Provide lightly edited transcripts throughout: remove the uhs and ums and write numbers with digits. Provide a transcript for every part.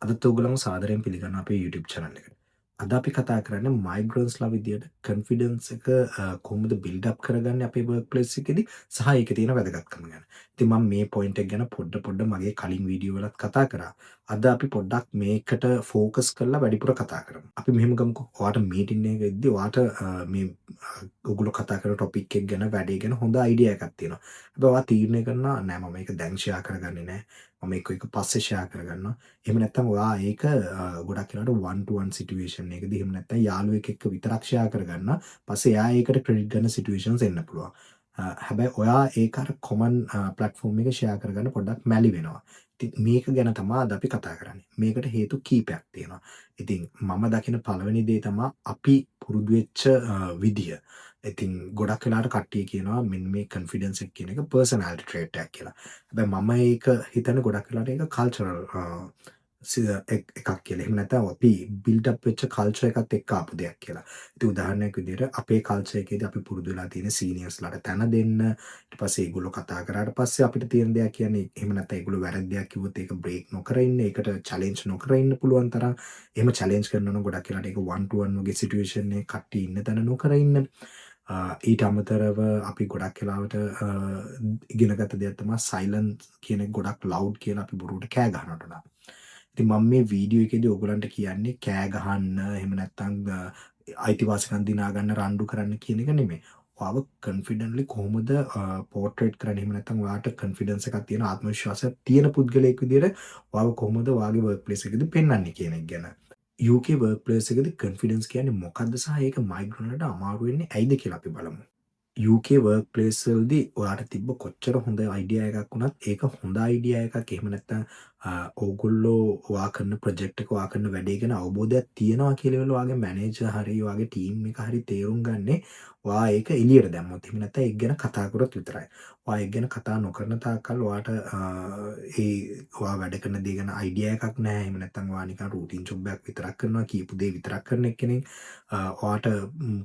අදත් ඔයගොල්ලන්ව සාදරයෙන් පිළිගන්නවා අපේ YouTube channel එකට. අද අපි කතා කරන්නේ migrants ලා විදියට confidence එක කොහොමද build up කරගන්නේ අපේ work place එකේදී සහ ඒකේ තියෙන වැදගත්කම ගැන. ඉතින් මම මේ point එක ගැන පොඩ්ඩ මගේ කලින් වීඩියෝ වලත් කතා කරා. අද අපි පොඩ්ඩක් මේකට focus කරලා වැඩිපුර කතා කරමු. අපි මෙහෙම ගමුකෝ. ඔයාට meeting එකක ඉද්දි ඔයාට මේ ඔයගොල්ලෝ කතා කරන topic එක ගැන වැඩේ ගැන හොඳ idea එකක් තියෙනවා. හැබැයි ඔයා තීරණය කරනවා නෑ මම මේක දැන් share කරගන්නේ නෑ. මම එක පස්සේ share කරගන්නවා. එහෙම නැත්නම් ඔයා ඒක ගොඩක් වෙලාවට one to one situation එකකදී එහෙම නැත්නම් යාළුවෙක් එක්ක විතරක් share කරගන්න. පස්සේ එයා ඒකට credit ගන්න situations එන්න පුළුවන්. හැබැයි ඔයා ඒක අර common platform එකේ share කරගන්න පොඩ්ඩක් මැලි වෙනවා. ඉතින් මේක ගැන තමයි අද අපි කතා කරන්නේ. මේකට හේතු කීපයක් තියෙනවා. ඉතින් මම දකින පළවෙනි දේ තමයි අපි පුරුදු වෙච්ච විදිය. ඉතින් ගොඩක් වෙලාවට කට්ටිය කියනවා මෙන්න මේ confidence එක කියන එක personality trait එකක් කියලා. හැබැයි මම ඒක හිතන්නේ ගොඩක් වෙලාවට ඒක cultural එකක් කියලා. එහෙම නැත්නම් අපි build up වෙච්ච culture එකත් එක්ක ආපු දෙයක් කියලා. ඉතින් උදාහරණයක් විදිහට අපේ culture එකේදී අපි පුරුදු වෙලා තියෙන seniors ලාට තැන දෙන්න. ඊට පස්සේ ඒගොල්ලෝ කතා කරාට පස්සේ අපිට තියෙන දෙයක් කියන්නේ එහෙම නැත්නම් ඒගොල්ලෝ වැරද්දයක් කිව්වොත් ඒක break නොකර ඉන්න, ඒකට challenge නොකර ඉන්න පුළුවන් තරම්. එහෙම challenge කරනවා නම් ගොඩක් වෙලාවට ඒක one to one වගේ situation එකේ කට්ටිය ඉන්න තැන නොකර ඉන්න. ඊට අමතරව අපි ගොඩක් වෙලාවට ඉගෙනගත්ත දෙයක් තමයි සයිලන්ස් කියන එක ගොඩක් ලවුඩ් කියලා අපි බොරුවට කෑ ගහනවට වඩා. ඉතින් මම මේ වීඩියෝ එකේදී ඔයගලන්ට කියන්නේ කෑ ගහන්න එහෙම නැත්නම් අයිතිවාසිකම් දිනා ගන්න රණ්ඩු කරන්න කියන එක නෙමෙයි. ඔයාව confidently කොහොමද portrait කරන්නේ එහෙම නැත්නම් ඔයාට confidence එකක් තියෙන ආත්ම විශ්වාසයක් තියෙන පුද්ගලයෙක් විදියට ඔයාව කොහොමද ඔයාගේ work place එකේදී පෙන්වන්නේ කියන එක ගැන. UK work place එකේදී confidence කියන්නේ මොකක්ද සහ ඒක migrant වලට අමාරු වෙන්නේ ඇයිද කියලා අපි බලමු. UK work place වලදී ඔයාට තිබ්බ කොච්චර හොඳ අයිඩියා එකක් වුණත් ඒක හොඳ අයිඩියා එකක් එහෙම නැත්නම් ඕගොල්ලෝ ඔයා කරන ප්‍රොජෙක්ට් එක ඔයා කරන වැඩේ ගැන අවබෝධයක් තියෙනවා කියලා වෙල ඔයාගේ මැනේජර් හරි ඔයාගේ ටීම් එක හරි තේරුම් ගන්නේ ඔයා ඒක එළියට දැම්මොත් එහෙම නැත්නම් ඒක ගැන කතා කරොත් විතරයි. ඔයා ඒක ගැන කතා නොකරන තාක්කල් ඔයාට ඔයා වැඩ කරන දේ ගැන අයිඩියා එකක් නැහැ. එහෙම නැත්නම් ඔයා නිකන් රූටින් ජොබ් එකක් විතරක් කරනවා කියපු දේ විතරක් කරන එක්කෙනෙක්. ඔයාට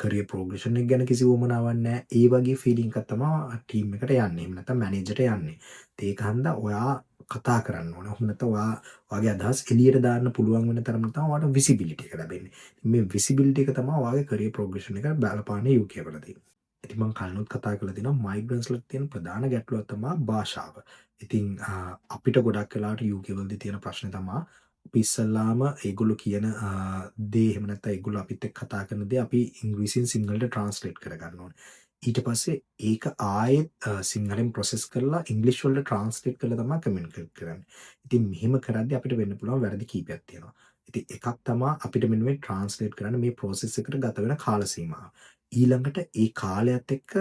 කරියර් ප්‍රෝග්‍රෙෂන් එක ගැන කිසි උවමනාවක් නැහැ. ඒ වගේ ෆීලිං එකක් තමයි ටීම් එකට යන්නේ. එහෙම නැත්නම් මැනේජර්ට යන්නේ. ඒක හන්දා ඔයා කතා කරන්න ඕනේ. එහෙම නැත්නම් ඔයාගේ අදහස් එළියට දාන්න පුළුවන් වෙන තරම තමයි ඔයාට විසිබිලිටි එක ලැබෙන්නේ. මේ විසිබිලිටි එක තමයි ඔයාගේ කරියර් ප්‍රෝග්‍රෙෂන් එක බලපාන්නේ UK වලදී. ඉතින් මම කලිනුත් කතා කරලා තියෙනවා මයිග්‍රන්ට්ස් වලට තියෙන ප්‍රධාන ගැටලුව තමයි භාෂාව. ඉතින් අපිට ගොඩක් වෙලාවට UK වලදී තියෙන ප්‍රශ්නේ තමයි අපි ඉස්සල්ලාම ඒගොල්ලෝ කියන දේ එහෙම නැත්නම් ඒගොල්ලෝ අපිත් එක්ක කතා කරන දේ අපි ඉංග්‍රීසියෙන් සිංහලට ට්‍රාන්ස්ලේට් කරගන්න ඕනේ. ඊට පස්සේ ඒක ආයෙත් සිංහලෙන් ප්‍රොසෙස් කරලා ඉංග්‍රීසි වලට ට්‍රාන්ස්ලේට් කරලා තමයි කමියුනිකේට් කරන්නේ. ඉතින් මෙහෙම කරද්දී අපිට වෙන්න පුළුවන් වැරදි කීපයක් තියෙනවා. ඉතින් එකක් තමයි අපිට මෙන්න මේ ට්‍රාන්ස්ලේට් කරන්න මේ ප්‍රොසෙස් එකට ගත වෙන කාල සීමාව. ඊළඟට ඒ කාලයත් එක්ක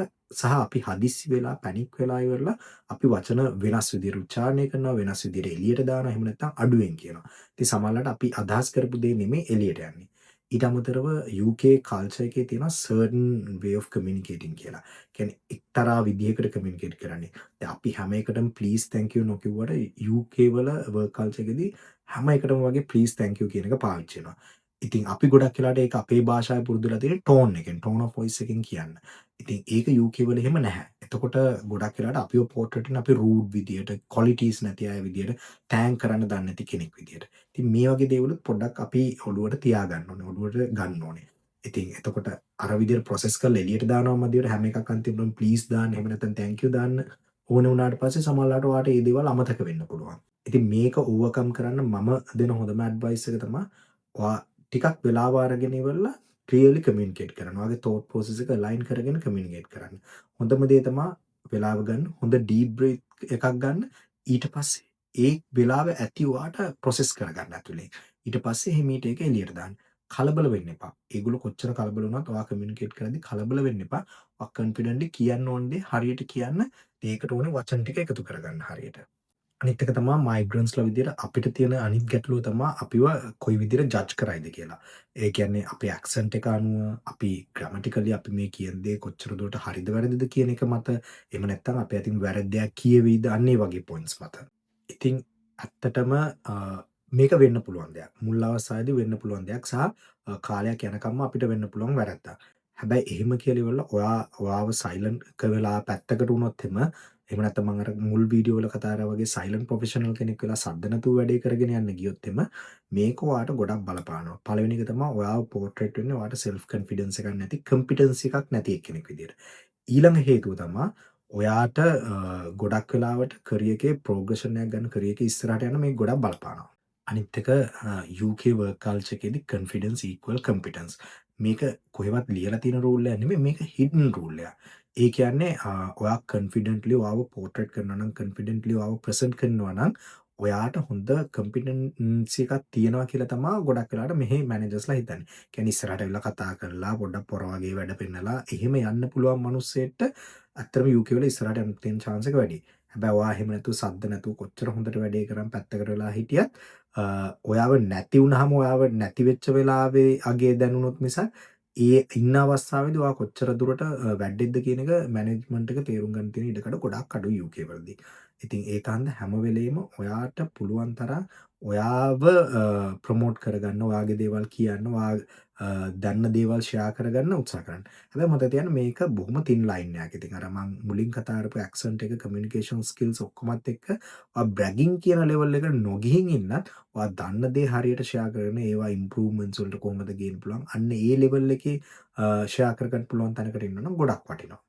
සහ අපි හදිස්සි වෙලා පැනික් වෙලා ඉවරලා අපි වචන වෙනස් විදිහට උච්චාරණය කරනවා වෙනස් විදිහට එළියට දානවා එහෙම නැත්නම් අඩුවෙන් කියනවා. ඉතින් සමහරවිට අපි අදහස් කරපු දේ නෙමෙයි එළියට යන්නේ. ඊට අමතරව UK කල්චර් එකේ තියෙන certain way of communicating කියලා. කියන්නේ එක්තරා විදිහකට කමියුනිකේට් කරන්නේ. දැන් අපි හැම එකටම please thank you නොකියුවට UK වල work culture එකේදී හැම එකටම වගේ please thank you කියන එක පාවිච්චි වෙනවා. ඉතින් අපි ගොඩක් වෙලාට ඒක අපේ භාෂාවේ පුරුදුලා තියෙන ටෝන් එකෙන් ටෝන් ඔෆ් වොයිස් එකෙන් කියන්න. ඉතින් ඒක UK වල එහෙම නැහැ. එතකොට ගොඩක් වෙලාට අපිව පෝර්ට්‍රේට් කරන අපි රූඩ් විදියට, ක්වොලිටීස් නැති අය විදියට, තෑන්ක් කරන්න දන්නේ නැති කෙනෙක් විදියට. ඉතින් මේ වගේ දේවලුත් පොඩ්ඩක් අපි ඔළුවට තියාගන්න ඕනේ. ඔළුවට ගන්න ඕනේ. ඉතින් එතකොට අර විදියට ප්‍රොසෙස් කරලා එළියට දානවා මදියට හැම එකක් අන්තිමටම ප්ලීස් දාන්න, එහෙම නැත්නම් තෑන්ක් යූ දාන්න ඕන වුණාට පස්සේ සමහරවිට ඔයාට මේ දේවල් අමතක වෙන්න පුළුවන්. ඉතින් මේක ඕවර්කම් කරන්න මම දෙන හොඳම ඇඩ්වයිස් එක තමයි ඔයා ටිකක් වෙලාව අරගෙන ඉවරලා ක්ලියර්ලි කමියුනිකේට් කරන්න. ඔයාගේ thought process එක align කරගෙන කමියුනිකේට් කරන්න. හොඳම දේ තමයි වෙලාව ගන්න. හොඳ deep breath එකක් ගන්න. ඊට පස්සේ ඒ වෙලාව ඇති ඔයාට process කරගන්න ඇතුලේ. ඊට පස්සේ හිමීට ඒක එළියට දාන්න. කලබල වෙන්න එපා. ඒගොල්ලෝ කොච්චර කලබල වුණත් ඔයා කමියුනිකේට් කරද්දී කලබල වෙන්න එපා. ඔයා confidently කියන්න ඕන දේ හරියට කියන්න. ඒකට ඕනේ වචන ටික එකතු කරගන්න හරියට. අනිත් එක තමයි මයිග්‍රන්ට්ස්ලා විදියට අපිට තියෙන අනිත් ගැටලුව තමයි අපිව කොයි විදියට ජජ් කරයිද කියලා. ඒ කියන්නේ අපේ ඇක්සන්ට් එක අනුව අපි ග්‍රැමටිකලි අපි මේ කියන දේ කොච්චර දුරට හරිද වැරදිද කියන එක මත එහෙම නැත්නම් අපේ අතින් වැරද්දක් කියවෙයිද අන්න ඒ වගේ පොයින්ට්ස් මත. ඉතින් ඇත්තටම මේක වෙන්න පුළුවන් දෙයක්. මුල් අවස්ථාවේදී වෙන්න පුළුවන් දෙයක් සහ කාලයක් යනකම්ම අපිට වෙන්න පුළුවන් වැරද්දක්. හැබැයි එහෙම කියලා ඉවරලා ඔයාව සයිලන්ට් වෙලා පැත්තකට වුණොත් එහෙම නැත්නම් මම අර මුල් වීඩියෝ වල කතා කරා වගේ සයිලන්ට් ප්‍රොෆෙෂනල් කෙනෙක් වෙලා සද්ද නැතුව වැඩේ කරගෙන යන්න ගියොත් මේක ඔයාට ගොඩක් බලපානවා. පළවෙනි එක තමයි ඔයාව පෝර්ට්‍රේට් වෙන්නේ ඔයාට සෙල්ෆ් කොන්ෆිඩන්ස් එකක් නැති, කම්පිටන්සි එකක් නැති එක්කෙනෙක් විදියට. ඊළඟ හේතුව තමයි ඔයාට ගොඩක් වෙලාවට කරියර් එකේ ප්‍රෝග්‍රෙෂන් එකක් ගන්න, කරියර් එකේ ඉස්සරහට යන්න මේ ගොඩක් බලපානවා. අනිත් එක UK වර්ක් කල්චර් එකේදී කොන්ෆිඩන්ස් ඉක්වල් කම්පිටන්ස්. මේක කොහෙවත් ලියලා තියෙන රූල් එකක් නෙමෙයි, මේක හිඩන් රූල් එකක්. ඒ කියන්නේ ඔයා කොන්ෆිඩන්ට්ලි ඔයාව පෝර්ට්‍රේට් කරනවා නම්, කොන්ෆිඩන්ට්ලි ඔයාව ප්‍රසන්ට් කරනවා නම් ඔයාට හොඳ කම්පිටන්සි එකක් තියෙනවා කියලා තමයි ගොඩක් වෙලාවට මෙහි මැනේජර්ස්ලා හිතන්නේ. කියන්නේ ඉස්සරහට ඇවිල්ලා කතා කරලා පොඩ්ඩක් පොර වගේ වැඩ පෙන්නලා එහෙම යන්න පුළුවන් මිනිස්සෙට ඇත්තටම UK වල ඉස්සරහට යන්න තියෙන chance එක වැඩි. හැබැයි ඔයා එහෙම නැතුව සද්ද නැතුව කොච්චර හොඳට වැඩේ කරන් පැත්තකට වෙලා හිටියත් ඔයාව නැති වුනහම ඔයාව නැති වෙච්ච වෙලාවේ අගේ දැනුනොත් මිසක් ඒ ඉන්න අවස්ථාවේදී ඔයා කොච්චර දුරට වැඩෙද්ද කියන එක මැනේජ්මන්ට් එක තේරුම් ගන්න තියෙන ඉඩකඩ ගොඩක් අඩුයි UK වලදී. ඉතින් ඒකන්ද හැම වෙලේම ඔයාට පුළුවන් තරම් ඔයාව ප්‍රොමෝට් කරගන්න, ඔයාගේ දේවල් කියන්න, දන්න දේවල් ෂෙයා කරගන්න උත්සාහ කරන්න. හැබැයි මතක තියාගන්න මේක බොහොම තින් ලයින් එකක්. ඉතින් අර මම මුලින් කතා කරපු ඇක්සන්ට් එක, කමියුනිකේෂන් ස්කිල්ස් ඔක්කොමත් එක්ක ඔයා බ්‍රැගින් කියන ලෙවල් එකට නොගිහින් ඉන්නත් ඔයා දන්න දේ හරියට ෂෙයා කරගෙන ඒවා ඉම්ප්‍රූව්මන්ට්ස් වලට කොහොමද ගේන්න පුළුවන්. අන්න ඒ ලෙවල් එකේ ෂෙයා කරගන්න පුළුවන් තැනකට ඉන්නවනම් ගොඩක් වටිනවා.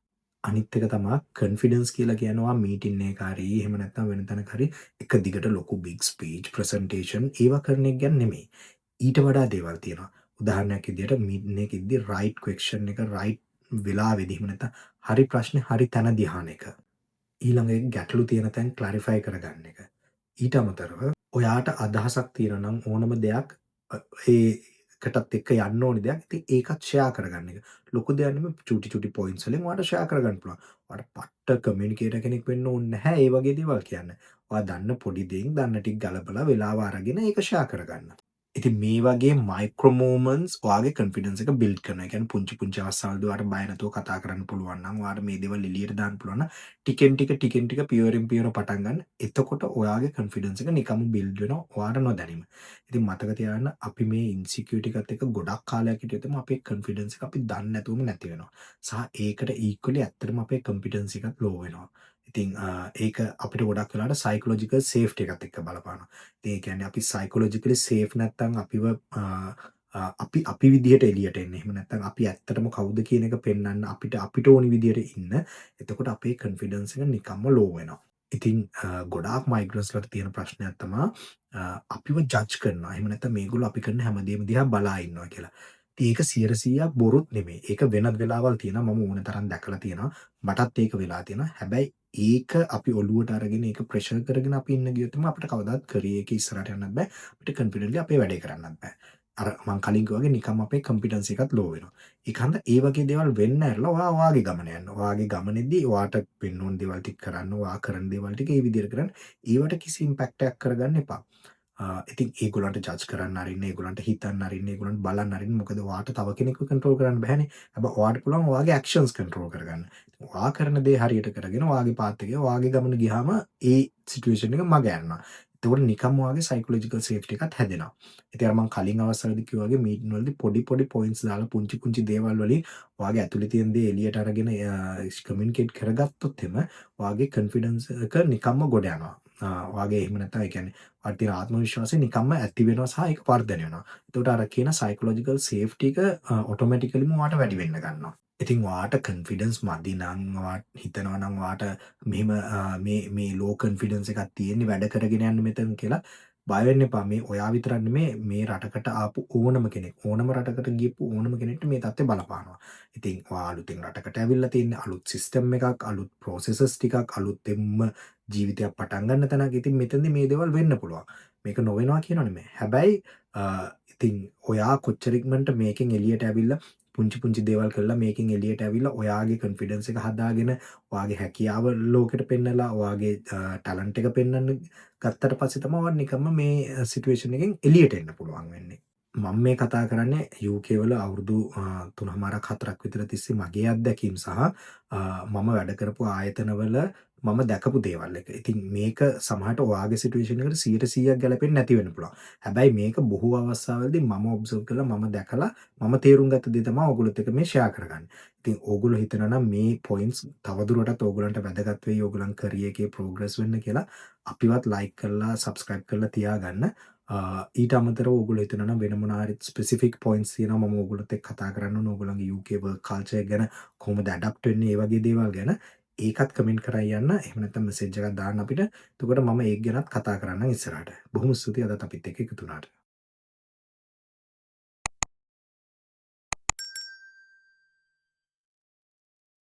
අනිත් එක තමයි කොන්ෆිඩන්ස් කියලා කියනවා මීටින් එකක හරි එහෙම නැත්නම් වෙන තැනක හරි එක දිගට ලොකු බිග් ස්පීච් ප්‍රසන්ටේෂන් ඒවා කරන එක ගැන නෙමෙයි. ඊට වඩා දේවල් තියෙනවා. උදාහරණයක් විදියට මීටින් එකකදී රයිට් ක්වෙස්චන් එක රයිට් වෙලාවෙදී එහෙම නැත්නම් හරි ප්‍රශ්නේ හරි තැනදී අහන එක. ඊළඟ එක ගැටලු තියෙන තැන් ක්ලැරිෆයි කරගන්න එක. ඊට අමතරව ඔයාට අදහසක් තියෙනවා නම් ඕනම දෙයක් ඒකටත් එක්ක යන්න ඕනි දෙයක්. ඉතින් ඒකත් ෂෙයා කරගන්න එක. ලොකු දෙයක් නෙමෙයි චුටි චුටි පොයින්ට්ස් වලින් ඔයාට ෂෙයා කරගන්න පුළුවන්. ඔයාට පට්ට කමියුනිකේටර් කෙනෙක් වෙන්න ඕනේ නැහැ ඒ වගේ දේවල් කියන්න. ඔයා දන්න පොඩි දෙයින් දන්න ටික ගලපලා වෙලාව අරගෙන ඒක ෂෙයා කරගන්න. ඉතින් මේ වගේ මයික්‍රෝ මොමන්ට්ස් ඔයාගේ කොන්ෆිඩන්ස් එක බිල්ඩ් කරනවා. ඒ කියන්නේ පුංචි පුංචි අවස්ථාවලදී ඔයාට බය නැතුව කතා කරන්න පුළුවන් නම්, ඔයාට මේ දේවල් එළියට දාන්න පුළුවන් නම්, ටිකෙන් ටික පියවරෙන් පියවර පටන් ගන්න. එතකොට ඔයාගේ කොන්ෆිඩන්ස් එක නිකම්ම බිල්ඩ් වෙනවා ඔයාට නොදැනීම. ඉතින් මතක තියාගන්න අපි මේ ඉන්සිකියුරිටි එකත් එක්ක ගොඩක් කාලයක් හිටියොත් අපේ කොන්ෆිඩන්ස් එක අපි දන්නේ නැතුවම නැති වෙනවා. සහ ඒකට ඉක්වලි ඇත්තටම අපේ කොම්පිටන්සි එකත් ලෝ වෙනවා. ඉතින් ඒක අපිට ගොඩක් වෙලාවට සයිකොලොජිකල් සේෆ්ටි එකත් එක්ක බලපානවා. ඒ කියන්නේ අපි සයිකොලොජිකලි සේෆ් නැත්තම් අපිව අපි විදිහට එළියට එන්නේ. එහෙම නැත්නම් අපි ඇත්තටම කවුද කියන එක පෙන්වන්න අපිට ඕනි විදිහට ඉන්න. එතකොට අපේ කොන්ෆිඩන්ස් එක නිකම්ම ලෝ වෙනවා. ඉතින් ගොඩාක් මයිග්‍රන්ට්ස්ලාට තියෙන ප්‍රශ්නයක් තමයි අපිව ජජ් කරනවා. එහෙම නැත්නම් මේගොල්ලෝ අපි කරන හැමදේම දිහා බලා ඉන්නවා කියලා. ඉතින් ඒක 100%ක් බොරුත් නෙමෙයි. ඒක වෙනත් වෙලාවල් තියෙනවා. මම ඕන තරම් දැකලා තියෙනවා. මටත් ඒක වෙලා තියෙනවා. හැබැයි ඒක අපි ඔලුවට අරගෙන ඒක ප්‍රෙෂර් කරගෙන අපි ඉන්න ගියොත් අපිට කවදාවත් කරියර් එකේ ඉස්සරහට යන්නත් බෑ. අපිට කොන්ෆිඩන්ට්ලි අපේ වැඩේ කරන්නත් බෑ. අර මං කලින් කිව්වා වගේ නිකම් අපේ කොම්පිටන්සි එකත් ලෝ වෙනවා. ඒකන්ද ඒ වගේ දේවල් වෙන්න ඇරලා ඔයාගේ ගමන යන්න. ඔයාගේ ගමනේදී ඔයාට වෙන්න ඕන දේවල් ටික කරන්න, ඔයා කරන දේවල් ටික ඒ විදිහට කරන්න. ඒවට කිසි ඉම්පැක්ට් එකක් කරගන්න එපා. ඉතින් ඒගොල්ලන්ට ජජ් කරන්න අරින්න, ඒගොල්ලන්ට හිතන්න අරින්න, ඒගොල්ලන්ට බලන්න අරින්න. මොකද ඔයාට තව කෙනෙක්ව කන්ට්‍රෝල් කරන්න බෑනේ. හැබැයි ඔයාට පුළුවන් ඔයාගේ ඇක්ෂන්ස් කන්ට්‍රෝල් කරගන්න. ඔයා කරන දේ හරියට කරගෙන ඔයාගේ පාත් එකේ ඔයාගේ ගමන ගියාම ඒ සිටුේෂන් එක මග යනවා. එතකොට නිකම්ම ඔයාගේ සයිකොලොජිකල් සේෆ්ටි එකත් හැදෙනවා. ඉතින් අර මම කලින් අවස්ථාවේදී කිව්වා වගේ මීටින් වලදී පොඩි පොයින්ට්ස් දාලා පුංචි දේවල් වලින් ඔයාගේ ඇතුලේ තියෙන දේ එළියට අරගෙන කමියුනිකේට් කරගත්තොත් එම ඔයාගේ කොන්ෆිඩන්ස් එක නිකම්ම ගොඩ යනවා. ඔයාගේ එහෙම නැත්නම් ඒ කියන්නේ ඔයාට තියෙන ආත්ම විශ්වාසය නිකම්ම ඇති වෙනවා සහ ඒක වර්ධනය වෙනවා. එතකොට අර කියන සයිකොලොජිකල් සේෆ්ටි එක ඔටෝමැටිකලිම ඔයාට වැඩි වෙන්න ගන්නවා. ඉතින් ඔයාට කොන්ෆිඩන්ස් මදි නම් ඔයාට හිතනවා නම් ඔයාට මෙහෙම මේ ලෝ කොන්ෆිඩන්ස් එකක් තියෙන්නේ වැඩ කරගෙන යන්න මෙතන කියලා බය වෙන්න එපා. මේ ඔයා විතරක් නෙමේ මේ රටකට ආපු ඕනම කෙනෙක්, ඕනම රටකට ගියපු ඕනම කෙනෙක්ට මේ தත්ත්වය බලපානවා. ඉතින් ඔයා අලුතෙන් රටකට ඇවිල්ලා තියෙන අලුත් සිස්ටම් එකක්, අලුත් ප්‍රොසෙසස් ටිකක්, අලුතෙන්ම ජීවිතයක් පටන් ගන්න තැනක. ඉතින් මෙතනදී මේ දේවල් වෙන්න පුළුවන්. මේක නොවෙනවා කියනව නෙමෙයි. හැබැයි ඉතින් ඔයා කොච්චර ඉක්මනට මේකෙන් එළියට ඇවිල්ලා පුංචි දේවල් කරලා මේකෙන් එළියට ඇවිල්ලා ඔයාගේ කොන්ෆිඩන්ස් එක හදාගෙන ඔයාගේ හැකියාව ලෝකෙට පෙන්නලා ඔයාගේ ටැලන්ට් එක පෙන්වන්න ගත්තට පස්සේ තමයි ඔයාලා නිකම්ම මේ සිටුේෂන් එකෙන් එළියට එන්න පුළුවන් වෙන්නේ. මම මේ කතා කරන්නේ UK වල අවුරුදු 3මාරක් 4ක් විතර තිස්සේ මගේ අත්දැකීම් සහ මම වැඩ කරපු ආයතනවල මම දැකපු දේවල් එක. ඉතින් මේක සමහරට ඔයාගේ සිටුේෂන් එකට 100% ගැලපෙන්නේ නැති වෙන්න පුළුවන්. හැබැයි මේක බොහෝ අවස්ථාවලදී මම ඔබ්සර්ව් කළා, මම දැකලා, මම තේරුම් ගත්ත දේ තමයි ඔයගොල්ලොත් එක්ක මේ ෂෙයා කරගන්නේ. ඉතින් ඕගොල්ලෝ හිතනවා නම් මේ පොයින්ට්ස් තවදුරටත් ඕගොල්ලන්ට වැදගත් වෙයි, ඕගොල්ලන් කැරියර් එකේ ප්‍රෝග්‍රස් වෙන්න කියලා අපිවත් ලයික් කරලා සබ්ස්ක්‍රයිබ් කරලා තියාගන්න. ඊට අමතරව ඕගොල්ලෝ හිතනවා නම් වෙන මොනවා හරි ස්පෙસિෆික් පොයින්ට්ස් තියෙනවා මම ඕගොල්ලොත් එක්ක කතා කරන්න ඕන, ඕගොල්ලන්ගේ UK work culture එක ගැන කොහොමද ඇඩැප්ට් වෙන්නේ, ඒ වගේ දේවල් ගැන ඒකත් කමෙන්ට් කරලා යන්න. එහෙම නැත්නම් මෙසේජ් එකක් දාන්න අපිට. එතකොට මම ඒක ගැනත් කතා කරන්නම් ඉස්සරහට. බොහොම ස්තුතියි අදත් අපිත් එක්ක එකතු වුණාට.